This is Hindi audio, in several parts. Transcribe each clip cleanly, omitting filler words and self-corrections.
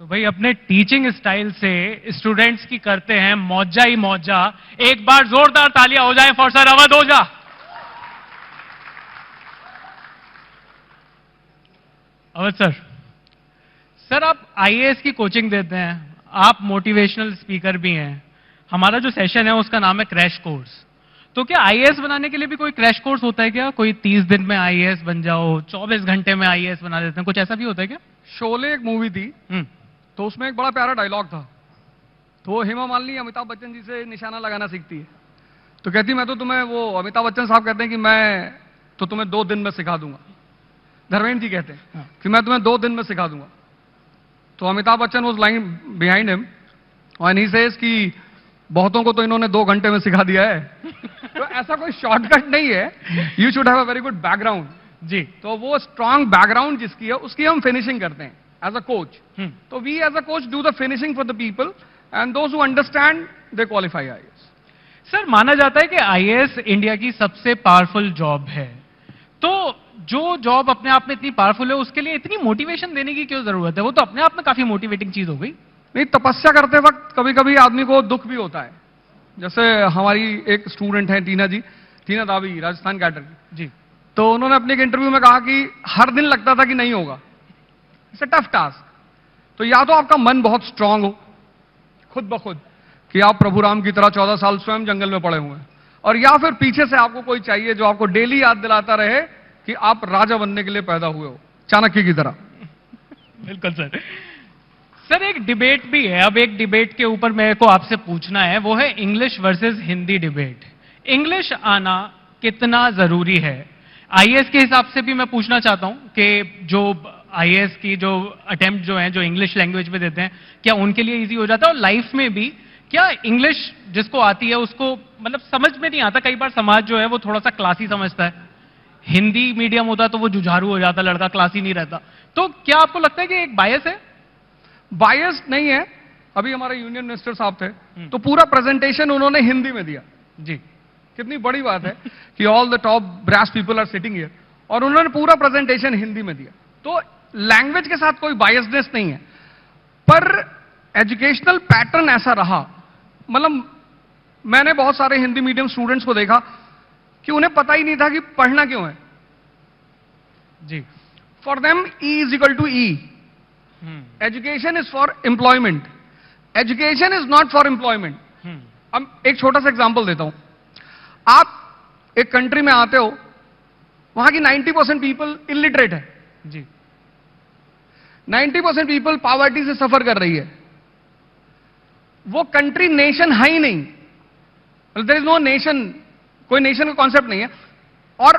तो भाई अपने टीचिंग स्टाइल से स्टूडेंट्स की करते हैं मौजा ही मौजा। एक बार जोरदार तालियां हो जाए for sir Awadh Ojha. Awadh sir, sir आप आईएएस की कोचिंग देते हैं, आप मोटिवेशनल स्पीकर भी हैं। हमारा जो सेशन है उसका नाम है क्रैश कोर्स। तो क्या आईएएस बनाने के लिए भी कोई क्रैश कोर्स होता है क्या? कोई 30 दिन में आईएएस बन जाओ, 24 घंटे में आईएएस बना देते हैं, कुछ ऐसा भी होता है क्या? शोले एक मूवी थी, तो उसमें एक बड़ा प्यारा डायलॉग था। तो हेमा मालिनी अमिताभ बच्चन जी से निशाना लगाना सीखती है। तो कहती मैं तो तुम्हें, वो अमिताभ बच्चन साहब कहते हैं कि मैं तो तुम्हें 2 दिन में सिखा दूंगा। धर्मेंद्र जी कहते हैं कि मैं तुम्हें 2 दिन में सिखा दूंगा। तो Amitabh Bachchan was lying behind him and he says कि बहुतों को तो इन्होंने 2 घंटे में सिखा दिया है। तो ऐसा कोई शॉर्टकट नहीं है, you should have a very good background जी। तो वो स्ट्रांग बैकग्राउंड जिसकी है उसकी हम फिनिशिंग करते हैं एज अ कोच। तो we as a coach do the finishing for the people and those who understand they qualify IAS. Sir माना जाता है कि आईएएस इंडिया की सबसे पावरफुल जॉब है। तो जो जॉब अपने आप में इतनी पावरफुल है उसके लिए इतनी मोटिवेशन देने की क्यों जरूरत है? वो तो अपने आप में काफी मोटिवेटिंग चीज हो गई। नहीं, तपस्या करते वक्त कभी कभी आदमी को दुख भी होता है। जैसे हमारी एक स्टूडेंट है टीना दावी, राजस्थान कैडर की जी। तो उन्होंने अपने एक इंटरव्यू में कहा कि हर दिन लगता था कि नहीं होगा, इट्स अ टफ टास्क। तो या तो आपका मन बहुत स्ट्रांग हो खुद ब खुद कि आप प्रभु राम की तरह 14 साल स्वयं जंगल में पड़े हुए हैं, और या फिर पीछे से आपको कोई चाहिए जो आपको डेली याद दिलाता रहे कि आप राजा बनने के लिए पैदा हुए हो, चाणक्य की तरह। बिल्कुल सर। सर एक डिबेट भी है, अब एक डिबेट के ऊपर मेरे को आपसे पूछना है, वो है English versus Hindi debate. English आना कितना जरूरी है? आईएएस के हिसाब से भी मैं पूछना चाहता हूं कि जो आईएएस की जो अटेम्प्ट जो है, जो इंग्लिश लैंग्वेज में देते हैं, क्या उनके लिए इजी हो जाता है? और लाइफ में भी क्या इंग्लिश जिसको आती है उसको मतलब समझ में नहीं आता? कई बार समाज जो है वो थोड़ा सा क्लासी समझता है, हिंदी मीडियम होता तो वो जुझारू हो जाता, लड़का क्लासी नहीं रहता। तो क्या आपको लगता है कि एक बायस है? बायस नहीं है। अभी हमारे यूनियन मिनिस्टर साहब थे, तो पूरा प्रेजेंटेशन उन्होंने हिंदी में दिया जी। कितनी बड़ी बात है कि all the top brass people are sitting here, और उन्होंने पूरा प्रेजेंटेशन हिंदी में दिया। तो लैंग्वेज के साथ कोई बायसनेस नहीं है, पर एजुकेशनल पैटर्न ऐसा रहा। मतलब मैंने बहुत सारे हिंदी मीडियम स्टूडेंट्स को देखा कि उन्हें पता ही नहीं था कि पढ़ना क्यों है जी। For them E is equal to E. Education is for employment, education is not for employment. अब एक छोटा सा एग्जांपल देता हूं। आप एक कंट्री में आते हो, वहां की 90% पीपल इलिटरेट है जी। 90% पीपल पॉवर्टी से सफर कर रही है। वो कंट्री नेशन है ही नहीं, देयर इज नो नेशन, कोई नेशन का कॉन्सेप्ट नहीं है। और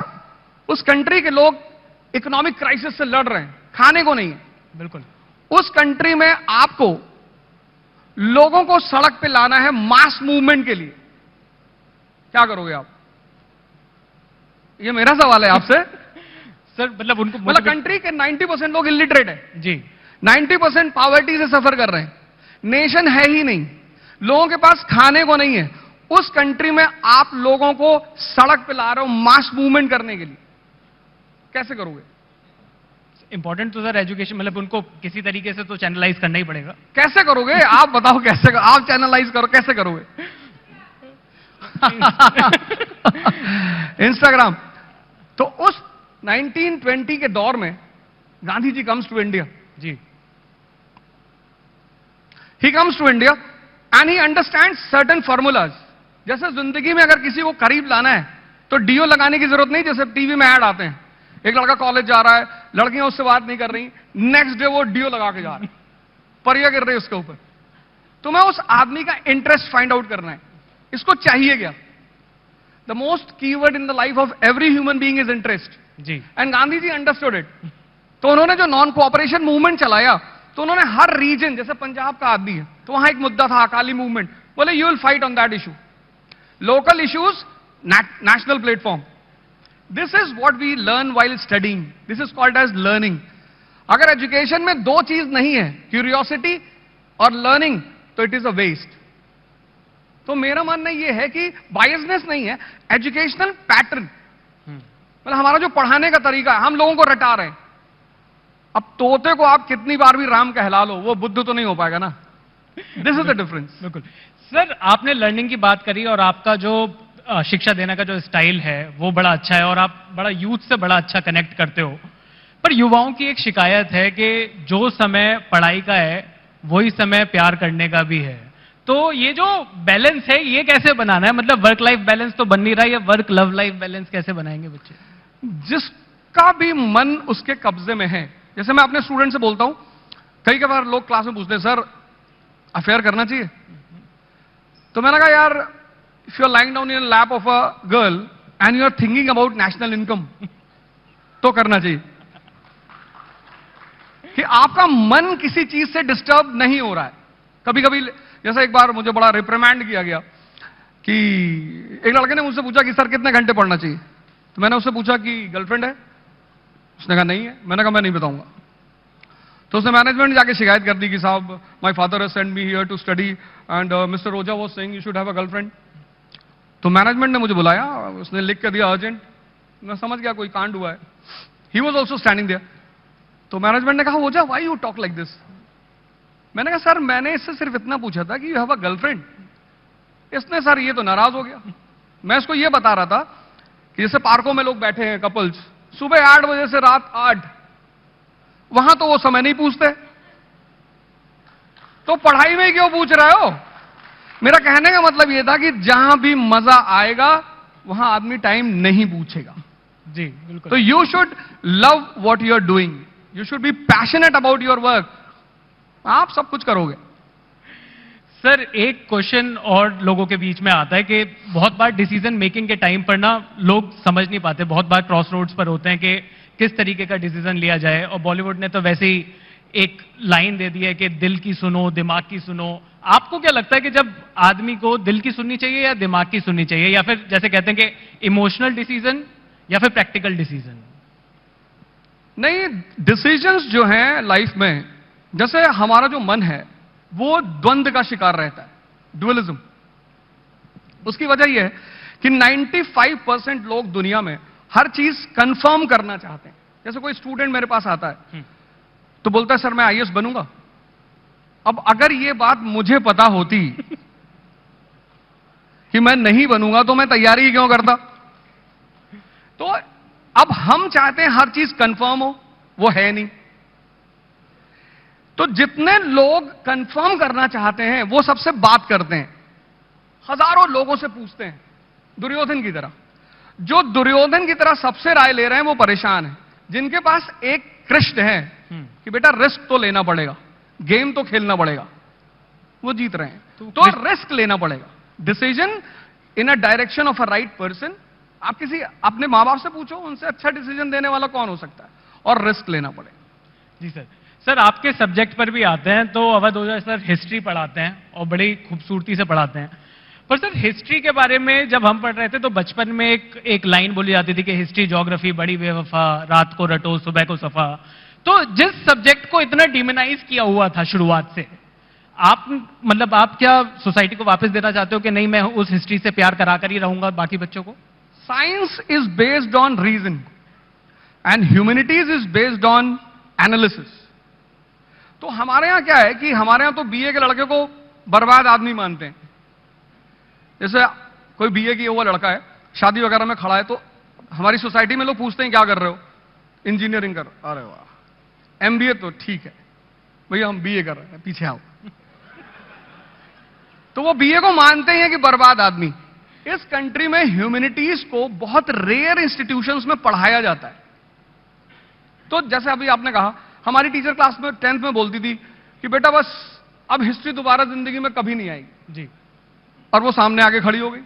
उस कंट्री के लोग इकोनॉमिक क्राइसिस से लड़ रहे हैं, खाने को नहीं है। बिल्कुल। उस कंट्री में आपको लोगों को सड़क पे लाना है मास मूवमेंट के लिए, क्या करोगे आप? ये मेरा सवाल है आपसे। सर मतलब उनको मतलब कंट्री के 90% लोग इलिटरेट है जी, 90% पॉवर्टी से सफर कर रहे हैं, नेशन है ही नहीं, लोगों के पास खाने को नहीं है। उस कंट्री में आप लोगों को सड़क पे ला रहे हो मास मूवमेंट करने के लिए, कैसे करोगे? इंपॉर्टेंट तो सर एजुकेशन, मतलब उनको किसी तरीके से तो चैनलाइज करना ही पड़ेगा। कैसे करोगे आप बताओ, कैसे आप चैनलाइज करो, कैसे करोगे? इंस्टाग्राम। तो उस 1920 के दौर में Gandhi ji comes to India जी। He comes to India and he understands certain formulas. जैसे जिंदगी में अगर किसी को करीब लाना है तो डीओ लगाने की जरूरत नहीं। जैसे टीवी में ऐड आते हैं, एक लड़का कॉलेज जा रहा है, लड़कियां उससे बात नहीं कर रही, नेक्स्ट डे वो डीओ लगा के जा रहा है, परिया गिर रही है उसके ऊपर। तो मैं उस आदमी का इंटरेस्ट फाइंड आउट करना है, इसको चाहिए क्या? The most keyword in the life of every human being is interest जी। And Gandhi ji understood it. तो उन्होंने जो नॉन कोऑपरेशन मूवमेंट चलाया, तो उन्होंने हर रीजन, जैसे पंजाब का आदमी है तो वहां एक मुद्दा था अकाली मूवमेंट, बोले you will fight on that issue, local issues national platform. This is what we learn while studying, this is called age learning. अगर एजुकेशन में 2 चीज नहीं है, क्यूरियोसिटी और लर्निंग, तो इट इज अ वेस्ट। तो मेरा मानना यह है कि बायसनेस नहीं है, एजुकेशनल पैटर्न, मतलब हमारा जो पढ़ाने का तरीका है, हम लोगों को रटा रहे हैं। अब तोते को आप कितनी बार भी राम कहला लो, वो बुद्ध तो नहीं हो पाएगा ना। This is the difference. बिल्कुल। सर, आपने लर्निंग की बात करी और आपका जो शिक्षा देने का जो स्टाइल है वो बड़ा अच्छा है और आप बड़ा यूथ से बड़ा अच्छा कनेक्ट करते हो। पर युवाओं की एक शिकायत है कि जो समय पढ़ाई का है वही समय प्यार करने का भी है। तो ये जो बैलेंस है ये कैसे बनाना है? मतलब वर्क लाइफ बैलेंस तो बन नहीं रहा है, ये वर्क लव लाइफ बैलेंस कैसे बनाएंगे बच्चे? जिसका भी मन उसके कब्जे में है, जैसे मैं अपने स्टूडेंट से बोलता हूं, कई बार लोग क्लास में पूछते हैं सर अफेयर करना चाहिए? तो मैंने कहा यार, if you are lying down in lap of a girl and you are thinking about national income तो करना चाहिए। कि आपका मन किसी चीज से डिस्टर्ब नहीं हो रहा है। कभी कभी जैसा एक बार मुझे बड़ा रिप्रिमैंड किया गया कि एक लड़के ने मुझसे पूछा कि सर कितने घंटे पढ़ना चाहिए? तो मैंने उससे पूछा कि गर्लफ्रेंड है? उसने कहा नहीं है। मैंने कहा मैं नहीं बताऊंगा। तो उसने मैनेजमेंट जाके शिकायत कर दी कि साहब my father has sent me here to study and mister Rosa was saying you should have a girlfriend. तो मैनेजमेंट ने मुझे बुलाया, उसने लिख कर दिया अर्जेंट। मैं समझ गया कोई कांड हुआ है। He was also standing there. तो मैनेजमेंट ने कहा Roza why you talk like this? मैंने कहा सर मैंने इससे सिर्फ इतना पूछा था कि यू हैव अ गर्लफ्रेंड। इसने सर ये तो नाराज हो गया। मैं इसको ये बता रहा था कि जैसे पार्कों में लोग बैठे हैं कपल्स, सुबह 8 बजे से रात 8, वहां तो वो समय नहीं पूछते, तो पढ़ाई में क्यों पूछ रहे हो? मेरा कहने का मतलब यह था कि जहां भी मजा आएगा वहां आदमी टाइम नहीं पूछेगा। जी बिल्कुल। तो you should love what you are doing, you should be passionate about your work, आप सब कुछ करोगे। सर, एक क्वेश्चन और लोगों के बीच में आता है कि बहुत बार डिसीजन मेकिंग के टाइम पर ना लोग समझ नहीं पाते, बहुत बार क्रॉस रोड्स पर होते हैं कि किस तरीके का डिसीजन लिया जाए। और बॉलीवुड ने तो वैसे ही एक लाइन दे दी है कि दिल की सुनो दिमाग की सुनो। आपको क्या लगता है कि जब आदमी को दिल की सुननी चाहिए या दिमाग की सुननी चाहिए, या फिर जैसे कहते हैं कि इमोशनल डिसीजन या फिर प्रैक्टिकल डिसीजन? नहीं, डिसीजंस जो हैं लाइफ में, जैसे हमारा जो मन है वो द्वंद्व का शिकार रहता है, ड्युअलिज्म। उसकी वजह यह है कि 95% लोग दुनिया में हर चीज कंफर्म करना चाहते हैं। जैसे कोई स्टूडेंट मेरे पास आता है तो बोलता है सर मैं आईएएस बनूंगा। अब अगर यह बात मुझे पता होती कि मैं नहीं बनूंगा तो मैं तैयारी ही क्यों करता? तो अब हम चाहते हैं हर चीज कंफर्म हो, वो है नहीं। तो जितने लोग कंफर्म करना चाहते हैं वो सबसे बात करते हैं, हजारों लोगों से पूछते हैं, दुर्योधन की तरह। जो दुर्योधन की तरह सबसे राय ले रहे हैं वो परेशान है। जिनके पास एक कृष्ण है कि बेटा रिस्क तो लेना पड़ेगा, गेम तो खेलना पड़ेगा, वो जीत रहे हैं। तो रिस्क लेना पड़ेगा, decision in a direction of a right person. आप किसी अपने मां बाप से पूछो, उनसे अच्छा डिसीजन देने वाला कौन हो सकता है, और रिस्क लेना पड़ेगा। जी सर। सर, आपके सब्जेक्ट पर भी आते हैं तो अवध ओझा सर हिस्ट्री पढ़ाते हैं और बड़ी खूबसूरती से पढ़ाते हैं। पर सर, हिस्ट्री के बारे में जब हम पढ़ रहे थे तो बचपन में एक लाइन बोली जाती थी कि हिस्ट्री ज्योग्राफी बड़ी बेवफा, रात को रटो सुबह को सफा। तो जिस सब्जेक्ट को इतना डिमोनाइज किया हुआ था शुरुआत से, आप मतलब आप क्या सोसाइटी को वापस देना चाहते हो कि नहीं मैं उस हिस्ट्री से प्यार करा कर ही रहूंगा बाकी बच्चों को? Science is based on reason and humanities is based on analysis. तो हमारे यहां क्या है कि हमारे यहां तो बीए के लड़के को बर्बाद आदमी मानते हैं। जैसे कोई बीए किया हुआ लड़का है, शादी वगैरह में खड़ा है, तो हमारी सोसाइटी में लोग पूछते हैं क्या कर रहे हो? इंजीनियरिंग कर। अरे वाह, एमबीए तो ठीक है भैया, हम बीए कर रहे हैं, पीछे आओ। तो वो बीए को मानते हैं कि बर्बाद आदमी। इस कंट्री में ह्यूमैनिटीज को बहुत रेयर इंस्टीट्यूशंस में पढ़ाया जाता है। तो जैसे अभी आपने कहा, हमारी टीचर क्लास में 10th में बोलती थी कि बेटा बस अब हिस्ट्री दोबारा जिंदगी में कभी नहीं आएगी जी, और वो सामने आके खड़ी हो गई।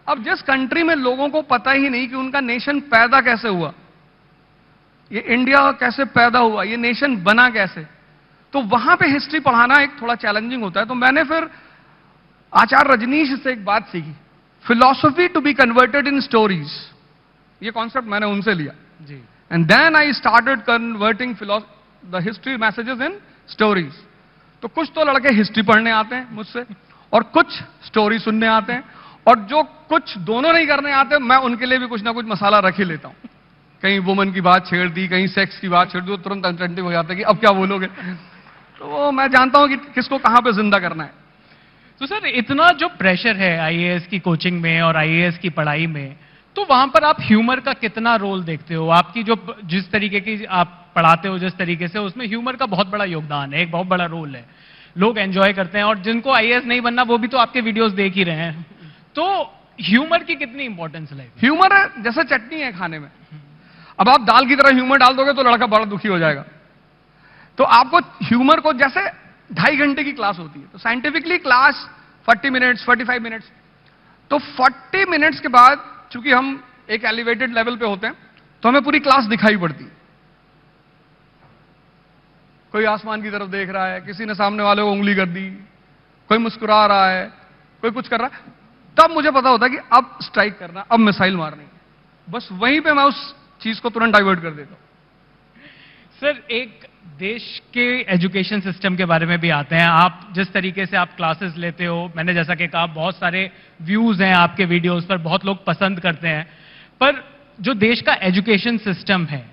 अब जिस कंट्री में लोगों को पता ही नहीं कि उनका नेशन पैदा कैसे हुआ, ये इंडिया कैसे पैदा हुआ, ये नेशन बना कैसे, तो वहां पे हिस्ट्री पढ़ाना एक थोड़ा चैलेंजिंग होता है। तो मैंने फिर आचार्य रजनीश से एक बात सीखी, philosophy to be converted in stories. ये कॉन्सेप्ट मैंने उनसे लिया जी। And then I started converting the history messages in stories. तो कुछ तो लड़के हिस्ट्री पढ़ने आते हैं मुझसे और कुछ स्टोरी सुनने आते हैं, और जो कुछ दोनों नहीं करने आते मैं उनके लिए भी कुछ ना कुछ मसाला रख ही लेता हूं कहीं वुमन की बात छेड़ दी, कहीं सेक्स की बात छेड़ दी, तो तुरंत अटेंटिव हो जाते हैं कि अब क्या बोलोगे। तो वो मैं जानता हूं कि किसको कहां पे जिंदा करना है। तो सर इतना जो प्रेशर है आईएएस की कोचिंग में और आईएएस की पढ़ाई में, तो वहां पर आप ह्यूमर का कितना रोल देखते हो? आपकी जो जिस तरीके की आप पढ़ाते हो, जिस तरीके से, उसमें ह्यूमर का बहुत बड़ा योगदान है, एक बहुत बड़ा रोल है, लोग एंजॉय करते हैं, और जिनको आईएएस नहीं बनना वो भी तो आपके वीडियोस देख ही रहे हैं। तो ह्यूमर की कितनी इंपॉर्टेंस है? ह्यूमर जैसे चटनी है खाने में, अब आप दाल की तरह ह्यूमर डाल दोगे तो लड़का बड़ा दुखी हो जाएगा। तो आपको ह्यूमर को, जैसे 2.5 घंटे की क्लास होती है, तो साइंटिफिकली क्लास 40 मिनट्स 45 मिनट्स, तो 40 मिनट्स के बाद चूंकि हम एक एलिवेटेड लेवल पे होते हैं तो हमें पूरी क्लास दिखाई पड़ती है। कोई आसमान की तरफ देख रहा है, किसी ने सामने वाले को उंगली कर दी, कोई मुस्कुरा रहा है, कोई कुछ कर रहा है, तब मुझे पता होता है कि अब स्ट्राइक करना, अब मिसाइल मारनी है। बस वहीं पे मैं उस चीज को तुरंत डाइवर्ट कर देता हूं। सर एक देश के एजुकेशन सिस्टम के बारे में भी आते हैं। आप जिस तरीके से आप क्लासेस लेते हो, मैंने जैसा कि कहा बहुत सारे व्यूज हैं आपके वीडियोस पर, बहुत लोग पसंद करते हैं, पर जो देश का एजुकेशन सिस्टम है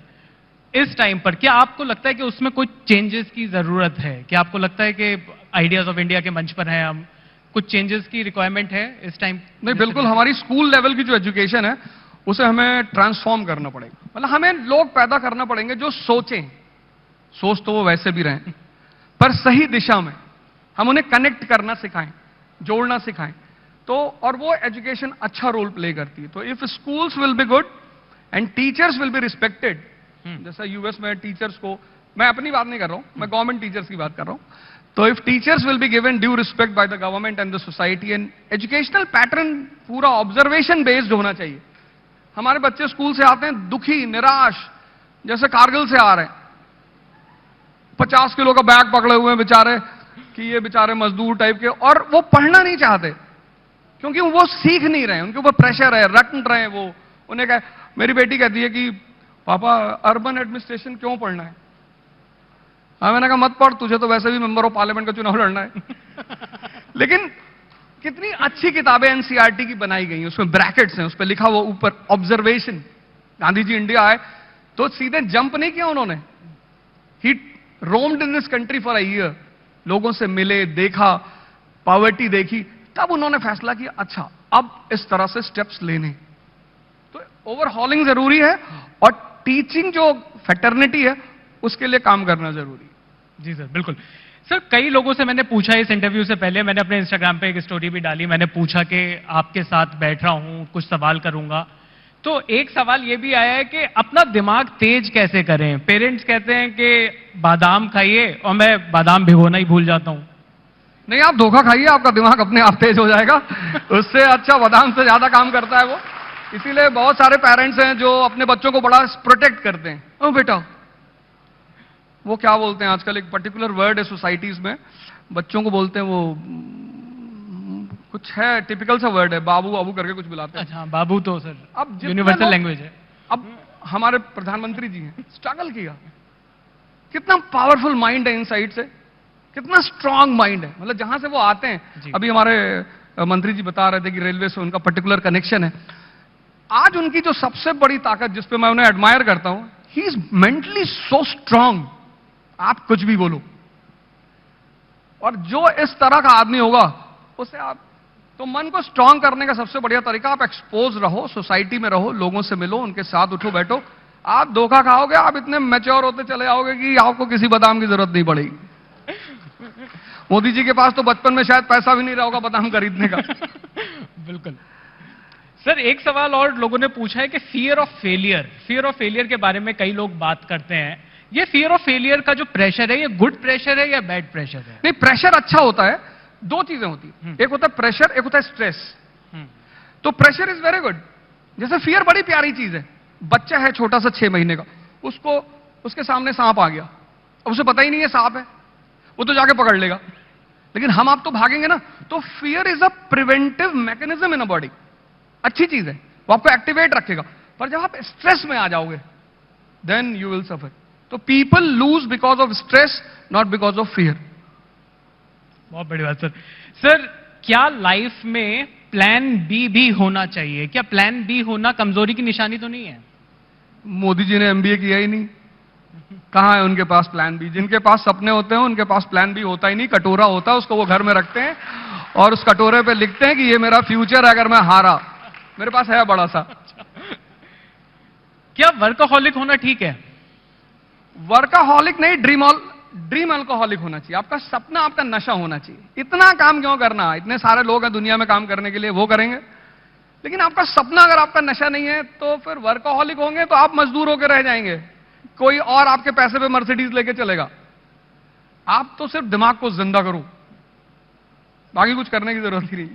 इस टाइम पर, क्या आपको लगता है कि उसमें कुछ चेंजेस की जरूरत है? क्या आपको लगता है कि आइडियाज ऑफ इंडिया के मंच पर हैं हम, कुछ चेंजेस की रिक्वायरमेंट है इस टाइम? नहीं, बिल्कुल। हमारी स्कूल लेवल की जो एजुकेशन है उसे हमें ट्रांसफॉर्म करना पड़ेगा। मतलब हमें लोग पैदा करना पड़ेंगे जो सोचें, सोच तो वो वैसे भी रहें, पर सही दिशा में हम उन्हें कनेक्ट करना सिखाएं, जोड़ना सिखाएं। तो और वो एजुकेशन अच्छा रोल प्ले करती है। तो if schools will be good and teachers will be respected, जैसा यूएस में टीचर्स को, मैं अपनी बात नहीं कर रहा हूं, मैं गवर्नमेंट टीचर्स की बात कर रहा हूं, तो if teachers will be given due respect by the government and the society, and educational pattern पूरा ऑब्जर्वेशन बेस्ड होना चाहिए। हमारे बच्चे स्कूल से आते हैं दुखी, निराश, जैसे कारगिल से आ रहे हैं, 50 किलो का बैग पकड़े हुए हैं बेचारे, कि ये बेचारे मजदूर टाइप के, और वो पढ़ना नहीं चाहते क्योंकि वो सीख नहीं रहे, उनके ऊपर प्रेशर है, रट रहे हैं वो। उन्हें कहा, मेरी बेटी कहती है कि पापा अर्बन एडमिनिस्ट्रेशन क्यों पढ़ना है? हाँ, मैंने कहा मत पढ़, तुझे तो वैसे भी मेंबर ऑफ पार्लियामेंट का चुनाव लड़ना है। लेकिन कितनी अच्छी किताबें एनसीईआरटी की बनाई गई हैं, उसमें ब्रैकेट्स हैं, उस पर लिखा हुआ ऊपर ऑब्जर्वेशन। गांधी जी इंडिया आए तो सीधे जंप नहीं किया उन्होंने, he roamed in this country for a year, लोगों से मिले, देखा, पॉवर्टी देखी, तब उन्होंने फैसला किया अच्छा अब इस तरह से स्टेप्स लेने। तो ओवरहॉलिंग जरूरी है, और टीचिंग जो फैटर्निटी है उसके लिए काम करना जरूरी है। जी सर, बिल्कुल। सर कई लोगों से मैंने पूछा, इस इंटरव्यू से पहले मैंने अपने इंस्टाग्राम पे एक स्टोरी भी डाली, मैंने पूछा कि आपके साथ बैठ रहा हूं, कुछ सवाल करूंगा, तो एक सवाल ये भी आया है कि अपना दिमाग तेज कैसे करें? पेरेंट्स कहते हैं कि बादाम खाइए, और मैं बादाम भिगोना ही भूल जाता हूं। नहीं, आप धोखा खाइए, आपका दिमाग अपने आप तेज हो जाएगा। उससे अच्छा बादाम से ज्यादा काम करता है वो। इसीलिए बहुत सारे पेरेंट्स हैं जो अपने बच्चों को बड़ा प्रोटेक्ट करते हैं। ओ बेटा, वो क्या बोलते हैं आजकल, एक पर्टिकुलर वर्ड है सोसाइटीज में, बच्चों को बोलते हैं वो, कुछ है टिपिकल सा वर्ड है, बाबू बाबू करके कुछ बुलाते हैं। अच्छा, बाबू तो सर अब यूनिवर्सल लैंग्वेज है। अब हमारे प्रधानमंत्री जी हैं, स्ट्रगल किया, कितना पावरफुल माइंड है इनसाइड से, कितना स्ट्रांग माइंड है। मतलब जहां से वो आते हैं, अभी हमारे मंत्री जी बता रहे थे कि रेलवे से उनका पर्टिकुलर कनेक्शन है। आज उनकी जो सबसे बड़ी ताकत, जिसपे मैं उन्हें एडमायर करता हूं, he is mentally so strong. आप कुछ भी बोलो, और जो इस तरह का आदमी होगा उसे आप, तो मन को स्ट्रांग करने का सबसे बढ़िया तरीका, आप एक्सपोज रहो, सोसाइटी में रहो, लोगों से मिलो, उनके साथ उठो बैठो। आप धोखा खाओगे, आप इतने मैच्योर होते चले जाओगे कि आपको किसी बादाम की जरूरत नहीं पड़ेगी। मोदी जी के पास तो बचपन में शायद पैसा भी नहीं रहा होगा बादाम खरीदने का। बिल्कुल। सर एक सवाल और लोगों ने पूछा है कि फियर ऑफ फेलियर के बारे में कई लोग बात करते हैं। ये फियर ऑफ फेलियर का जो प्रेशर है, ये गुड प्रेशर है या बैड प्रेशर है? नहीं, प्रेशर अच्छा होता है। दो चीजें होती है, एक होता है प्रेशर, एक होता है स्ट्रेस। तो प्रेशर इज वेरी गुड। जैसे फियर बड़ी प्यारी चीज है। बच्चा है छोटा सा 6 महीने का, उसको उसके सामने सांप आ गया, अब उसे पता ही नहीं है सांप है, वो तो जाके पकड़ लेगा। लेकिन हम आप तो भागेंगे ना। तो fear is a preventive mechanism in a body. अच्छी चीज है, वो आपको एक्टिवेट रखेगा। पर जब आप स्ट्रेस में आ जाओगे, देन यू विल सफर। तो people lose because of stress, not because of fear. बहुत बड़ी बात सर। सर क्या लाइफ में प्लान बी भी होना चाहिए? क्या प्लान बी होना कमजोरी की निशानी तो नहीं है? मोदी जी ने एमबीए किया ही नहीं, कहां है उनके पास प्लान बी? जिनके पास सपने होते हैं उनके पास प्लान बी होता ही नहीं, कटोरा होता है, उसको वो घर में रखते हैं और उस कटोरे पे लिखते हैं कि ये मेरा फ्यूचर है अगर मैं हारा। मेरे पास है बड़ा सा। क्या वर्कaholic होना ठीक है? वर्कaholic नहीं, ड्रीम अल्कोहलिक होना चाहिए। आपका सपना, आपका नशा होना चाहिए। इतना काम क्यों करना? इतने सारे लोग हैं दुनिया में काम करने के लिए, वो करेंगे। लेकिन आपका सपना अगर आपका नशा नहीं है तो फिर वर्कaholic होंगे तो आप मजदूर होकर रह जाएंगे, कोई और आपके पैसे पे मर्सिडीज लेके चलेगा। आप तो सिर्फ दिमाग को जिंदा करो, बाकी कुछ करने की जरूरत ही नहीं।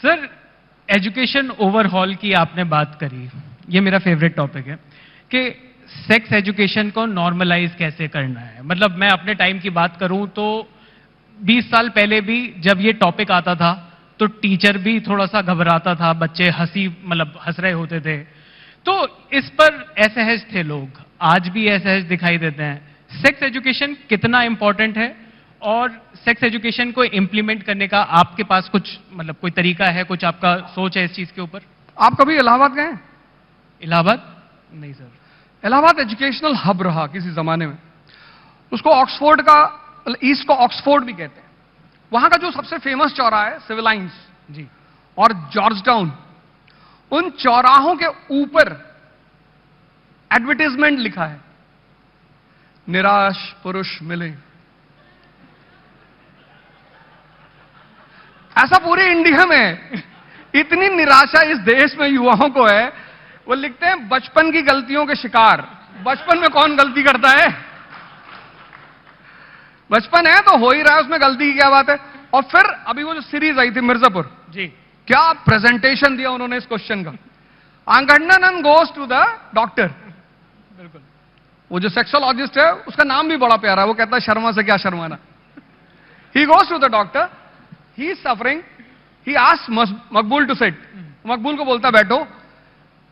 सर, एजुकेशन ओवरहॉल की आपने बात करी, ये मेरा फेवरेट टॉपिक है कि सेक्स एजुकेशन को नॉर्मलाइज कैसे करना है। मतलब मैं अपने टाइम की बात करूं तो 20 साल पहले भी जब ये टॉपिक आता था तो टीचर भी थोड़ा सा घबराता था, बच्चे हंस रहे होते थे, तो इस पर असहज थे लोग। आज भी असहज दिखाई देते हैं। सेक्स एजुकेशन कितना इंपॉर्टेंट है और सेक्स एजुकेशन को इंप्लीमेंट करने का आपके पास कुछ कोई तरीका है, कुछ आपका सोच है इस चीज के ऊपर? आप कभी इलाहाबाद गए? इलाहाबाद नहीं सर। इलाहाबाद एजुकेशनल हब रहा किसी जमाने में। उसको ऑक्सफोर्ड का, ईस्ट को ऑक्सफोर्ड भी कहते हैं। वहां का जो सबसे फेमस चौराहा है सिविल लाइंस जी और जॉर्ज टाउन, उन चौराहों के ऊपर एडवर्टाइजमेंट लिखा है, निराश पुरुष मिले। ऐसा पूरे इंडिया में इतनी निराशा इस देश में युवाओं को है, वो लिखते हैं बचपन की गलतियों के शिकार। बचपन में कौन गलती करता है? बचपन है तो हो ही रहा है, उसमें गलती की क्या बात है? और फिर अभी वो जो सीरीज आई थी मिर्जापुर जी, क्या प्रेजेंटेशन दिया उन्होंने इस क्वेश्चन का। आंगडन गोज टू द डॉक्टर। बिल्कुल। वो जो सेक्सोलॉजिस्ट है उसका नाम भी बड़ा प्यारा है, वो कहता है शर्मा से क्या शर्माना। He goes to the doctor, he is suffering, he asks Maqbool to sit. Maqbool को बोलता है बैठो।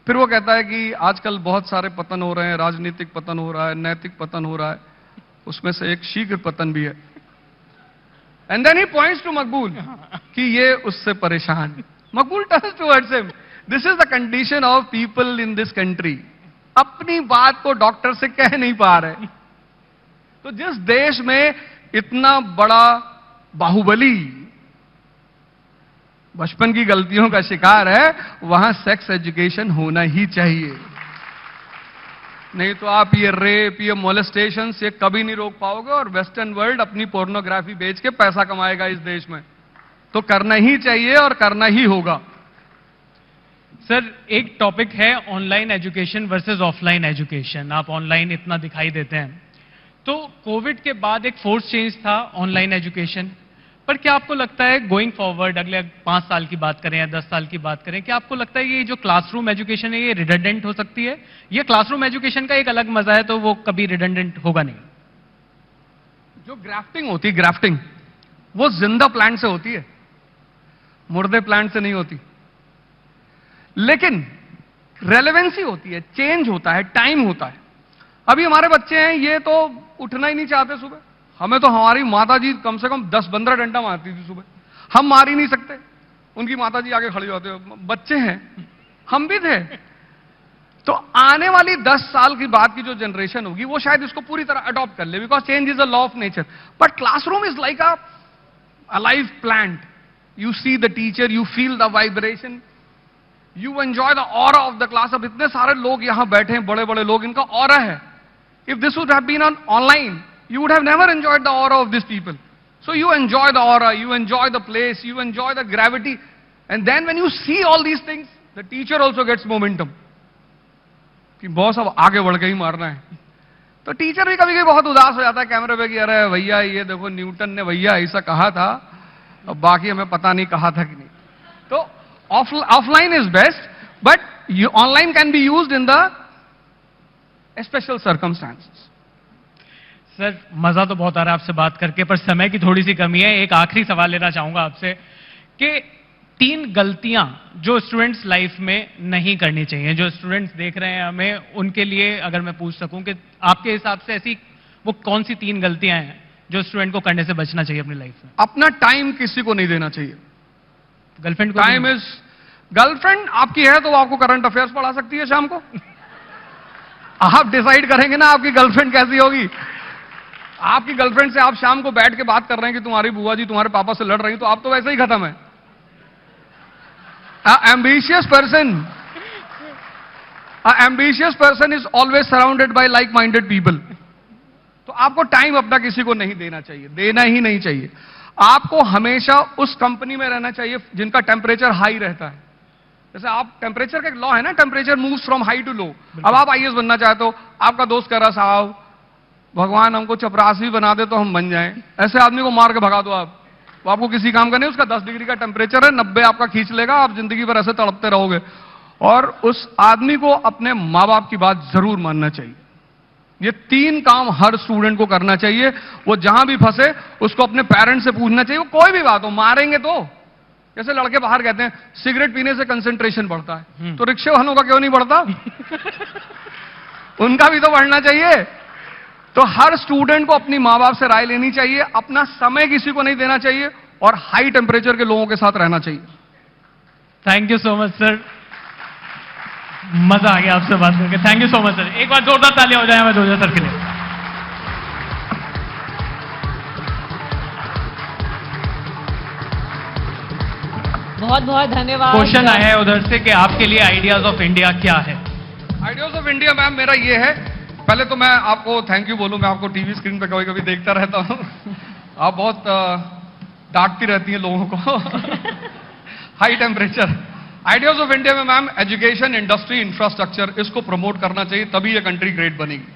फिर वो कहता है कि आजकल बहुत सारे पतन हो रहे हैं, राजनीतिक पतन हो रहा है, नैतिक पतन हो रहा है, उसमें से एक शीघ्र पतन भी है। And then he points to Maqbool कि ये उससे परेशान। Maqbool turns towards him, this is the condition of people in this country. अपनी बात को डॉक्टर से कह नहीं पा रहे। तो जिस देश में इतना बड़ा बाहुबली बचपन की गलतियों का शिकार है, वहां सेक्स एजुकेशन होना ही चाहिए। नहीं तो आप ये रेप, ये मोलेस्टेशन ये कभी नहीं रोक पाओगे और वेस्टर्न वर्ल्ड अपनी पोर्नोग्राफी बेच के पैसा कमाएगा इस देश में। तो करना ही चाहिए और करना ही होगा। सर, एक टॉपिक है online education versus offline education. आप ऑनलाइन इतना दिखाई देते हैं, तो कोविड के बाद एक फोर्स चेंज था ऑनलाइन एजुकेशन पर। क्या आपको लगता है गोइंग फॉरवर्ड, अगले 5 साल की बात करें या 10 साल की बात करें, क्या आपको लगता है ये जो क्लासरूम एजुकेशन है ये रिडंडेंट हो सकती है? ये क्लासरूम एजुकेशन का एक अलग मजा है तो वो कभी रिडंडेंट होगा नहीं? जो ग्राफ्टिंग होती है, ग्राफ्टिंग वो जिंदा प्लांट से होती है, मुर्दे प्लांट से नहीं होती। लेकिन रेलेवेंसी होती है, चेंज होता है, टाइम होता है। अभी हमारे बच्चे हैं, ये तो उठना ही नहीं चाहते सुबह। हमें तो हमारी माताजी कम से कम 10-15 डंडा मारती थी सुबह, हम मार ही नहीं सकते। उनकी माताजी आगे खड़ी होते, बच्चे हैं, हम भी थे। तो आने वाली 10 साल की बाद की जो जनरेशन होगी वो शायद इसको पूरी तरह अडॉप्ट कर ले, because change is a law of nature. But classroom is like a live plant. You see the teacher, you feel the vibration, you enjoy the aura of the class. अब इतने सारे लोग यहां बैठे हैं, बड़े बड़े लोग, इनका ऑरा है। If this would have been on online, you would have never enjoyed the aura of these people. So you enjoy the aura, you enjoy the place, you enjoy the gravity. And then when you see all these things, the teacher also gets momentum. कि बॉस अब आगे बढ़ के ही मारना है। तो टीचर भी कभी कभी बहुत उदास हो जाता है कैमरे पे कि अरे भैया ये देखो न्यूटन ने भैया ऐसा कहा था, अब बाकी हमें पता नहीं कहा था कि नहीं। तो offline is best, but online can be used in the special circumstances. Sir, मजा तो बहुत आ रहा है आपसे बात करके, पर समय की थोड़ी सी कमी है। एक आखिरी सवाल लेना चाहूंगा आपसे कि 3 गलतियां जो स्टूडेंट्स लाइफ में नहीं करनी चाहिए, जो स्टूडेंट्स देख रहे हैं हमें, उनके लिए अगर मैं पूछ सकूं कि आपके हिसाब से ऐसी वो कौन सी 3 गलतियां हैं जो स्टूडेंट को करने से बचना चाहिए अपनी लाइफ में? अपना टाइम किसी को नहीं देना चाहिए। गर्लफ्रेंड को? टाइम इज, गर्लफ्रेंड आपकी है तो वो आपको करंट अफेयर्स पढ़ा सकती है शाम को। आप डिसाइड करेंगे ना आपकी गर्लफ्रेंड कैसी होगी। आपकी गर्लफ्रेंड से आप शाम को बैठ के बात कर रहे हैं कि तुम्हारी बुआ जी तुम्हारे पापा से लड़ रही, तो आप तो वैसे ही खत्म है। Ambitious person is always surrounded by like minded people. तो आपको टाइम अपना किसी को नहीं देना चाहिए, देना ही नहीं चाहिए। आपको हमेशा उस कंपनी में रहना चाहिए जिनका टेम्परेचर हाई रहता है। जैसे आप टेम्परेचर का एक लॉ है ना, temperature moves from high to low. अब आप आईएएस बनना चाहते हो, आपका दोस्त कह रहा साहब भगवान हमको चपरासी बना दे तो हम बन जाएं, ऐसे आदमी को मार के भगा दो आप, वो आपको किसी काम का नहीं। उसका 10 डिग्री का टेम्परेचर है, 90 आपका खींच लेगा, आप जिंदगी भर ऐसे तड़पते रहोगे। और उस आदमी को अपने माँ बाप की बात जरूर मानना चाहिए। ये 3 काम हर स्टूडेंट को करना चाहिए। वो जहां भी फंसे उसको अपने पेरेंट्स से पूछना चाहिए, वो कोई भी बात हो। मारेंगे तो, जैसे लड़के बाहर कहते हैं सिगरेट पीने से कंसंट्रेशन बढ़ता है, तो रिक्शे वालों का क्यों नहीं बढ़ता? उनका भी तो बढ़ना चाहिए। तो हर स्टूडेंट को अपनी माँ बाप से राय लेनी चाहिए, अपना समय किसी को नहीं देना चाहिए और हाई टेम्परेचर के लोगों के साथ रहना चाहिए। Thank you so much sir, मजा आ गया आपसे बात करके। Thank you so much sir. एक बार जोरदार तालियां हो जाए हमें जोरदार सर के लिए। बहुत बहुत धन्यवाद। क्वेश्चन आया है उधर से कि आपके लिए आइडियाज ऑफ इंडिया क्या है? आइडियाज ऑफ इंडिया मैम मेरा ये है, पहले तो मैं आपको थैंक यू बोलूं। मैं आपको टीवी स्क्रीन पे कभी कभी देखता रहता हूं, आप बहुत डांटती रहती हैं लोगों को। High temperature. Ideas of India में मैम एजुकेशन, इंडस्ट्री, इंफ्रास्ट्रक्चर, इसको प्रमोट करना चाहिए, तभी ये कंट्री ग्रेट बनेगी।